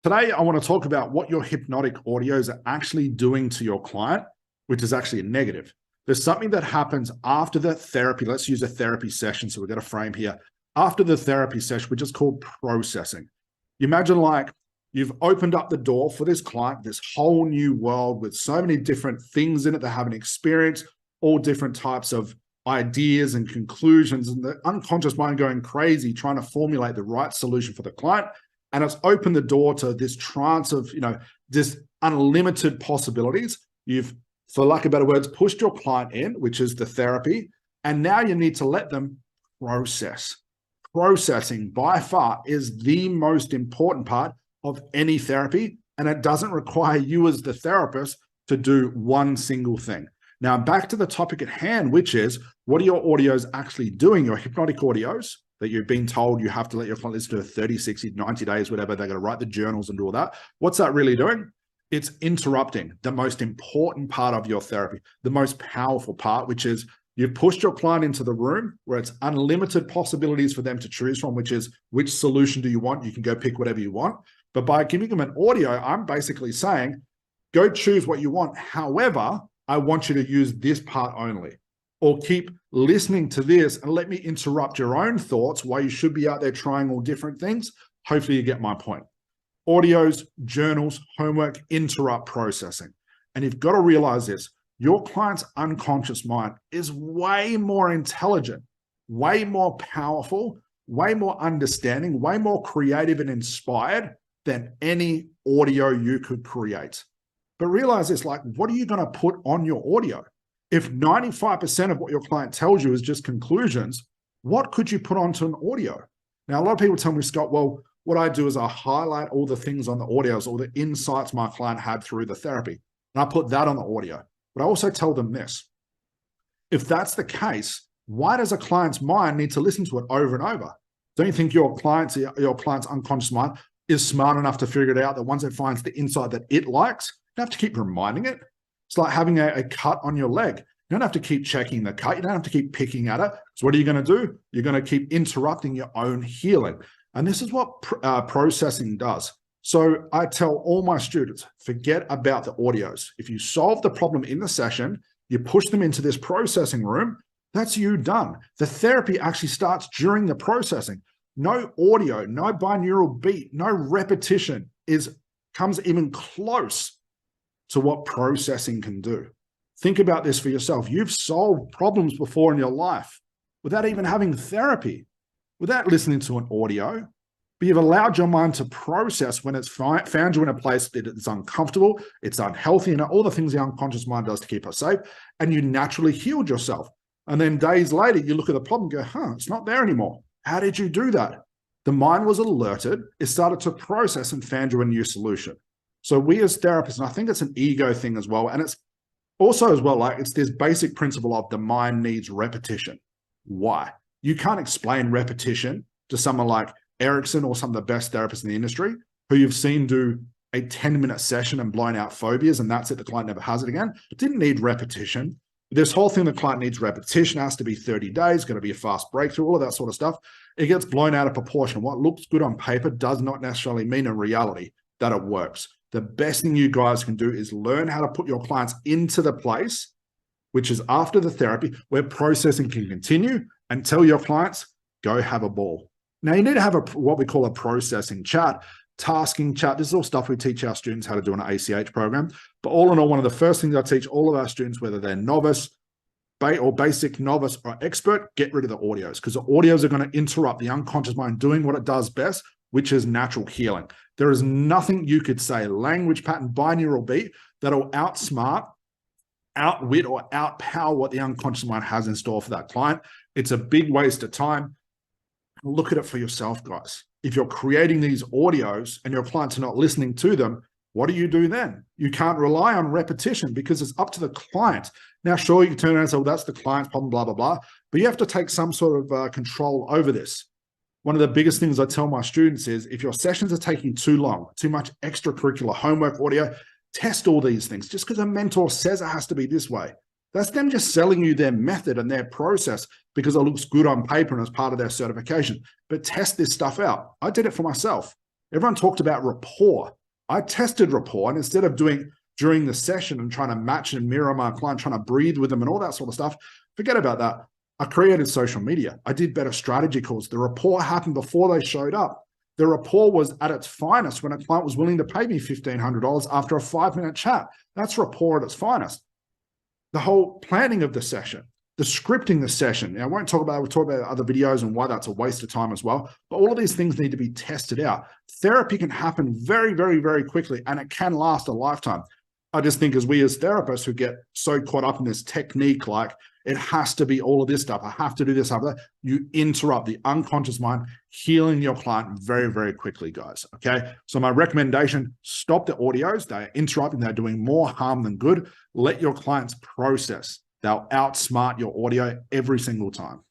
Today, I want to talk about what your hypnotic audios are actually doing to your client, which is actually a negative. There's something that happens after the therapy. Let's use a therapy session. So we've got a frame here. After the therapy session, which is called processing. You imagine like you've opened up the door for this client, this whole new world with so many different things in it they haven't experienced, all different types of ideas and conclusions, and the unconscious mind going crazy, trying to formulate the right solution for the client. And it's opened the door to this trance of, just unlimited possibilities. You've, for lack of better words, pushed your client in, which is the therapy. And now you need to let them process. Processing by far is the most important part of any therapy. And it doesn't require you as the therapist to do one single thing. Now, back to the topic at hand, which is, what are your audios actually doing? Your hypnotic audios that you've been told you have to let your client listen to 30, 60, 90 days, whatever. They're going to write the journals and do all that. What's that really doing? It's interrupting the most important part of your therapy, the most powerful part, which is you've pushed your client into the room where it's unlimited possibilities for them to choose from, which is which solution do you want? You can go pick whatever you want. But by giving them an audio, I'm basically saying, go choose what you want. However, I want you to use this part only, or keep listening to this and let me interrupt your own thoughts while you should be out there trying all different things. Hopefully you get my point. Audios, journals, homework, interrupt processing. And you've got to realize this, your client's unconscious mind is way more intelligent, way more powerful, way more understanding, way more creative and inspired than any audio you could create. But realize this, like, what are you going to put on your audio? If 95% of what your client tells you is just conclusions, what could you put onto an audio? Now, a lot of people tell me, Scott, well, what I do is I highlight all the things on the audios, all the insights my client had through the therapy, and I put that on the audio. But I also tell them this, if that's the case, why does a client's mind need to listen to it over and over? Don't you think your client's unconscious mind is smart enough to figure it out that once it finds the insight that it likes, you don't have to keep reminding it? It's like having a cut on your leg. You don't have to keep checking the cut. You don't have to keep picking at it. So what are you going to do? You're going to keep interrupting your own healing. And this is what processing does. So I tell all my students, forget about the audios. If you solve the problem in the session, you push them into this processing room, that's you done. The therapy actually starts during the processing. No audio, no binaural beat, no repetition comes even close to what processing can do. Think about this for yourself. You've solved problems before in your life without even having therapy, without listening to an audio, but you've allowed your mind to process when it's found you in a place that it's uncomfortable, it's unhealthy, and all the things the unconscious mind does to keep us safe, and you naturally healed yourself. And then days later, you look at the problem and go, it's not there anymore. How did you do that? The mind was alerted, it started to process and found you a new solution. So we as therapists, and I think it's an ego thing as well, and it's also as well, like it's this basic principle of the mind needs repetition. Why? You can't explain repetition to someone like Erickson or some of the best therapists in the industry who you've seen do a 10-minute session and blown out phobias, and that's it, the client never has it again. It didn't need repetition. This whole thing, the client needs repetition, has to be 30 days, going to be a fast breakthrough, all of that sort of stuff. It gets blown out of proportion. What looks good on paper does not necessarily mean in reality that it works. The best thing you guys can do is learn how to put your clients into the place, which is after the therapy, where processing can continue, and tell your clients, go have a ball. Now, you need to have what we call a processing chat, tasking chat. This is all stuff we teach our students how to do in an ACH program. But all in all, one of the first things I teach all of our students, whether they're novice or basic, novice or expert, get rid of the audios, because the audios are going to interrupt the unconscious mind doing what it does best, which is natural healing. There is nothing you could say, language pattern, binaural beat, that'll outsmart, outwit, or outpower what the unconscious mind has in store for that client. It's a big waste of time. Look at it for yourself, guys. If you're creating these audios and your clients are not listening to them, what do you do then? You can't rely on repetition because it's up to the client. Now, sure, you can turn around and say, well, that's the client's problem, blah, blah, blah. But you have to take some sort of control over this. One of the biggest things I tell my students is if your sessions are taking too long, too much extracurricular homework audio, test all these things. Just because a mentor says it has to be this way, that's them just selling you their method and their process because it looks good on paper and as part of their certification. But test this stuff out. I did it for myself. Everyone talked about rapport. I tested rapport, and instead of doing during the session and trying to match and mirror my client, trying to breathe with them and all that sort of stuff, forget about that. I created social media. I did better strategy calls. The rapport happened before they showed up. The rapport was at its finest when a client was willing to pay me $1,500 after a 5-minute chat. That's rapport at its finest. The whole planning of the session, the scripting the session. Now, I won't talk about it. We'll talk about other videos and why that's a waste of time as well. But all of these things need to be tested out. Therapy can happen very, very, very quickly, and it can last a lifetime. I just think as we as therapists who get so caught up in this technique, like it has to be all of this stuff, I have to do this, you interrupt the unconscious mind, healing your client very, very quickly, guys, okay? So my recommendation, stop the audios. They're interrupting. They're doing more harm than good. Let your clients process. They'll outsmart your audio every single time.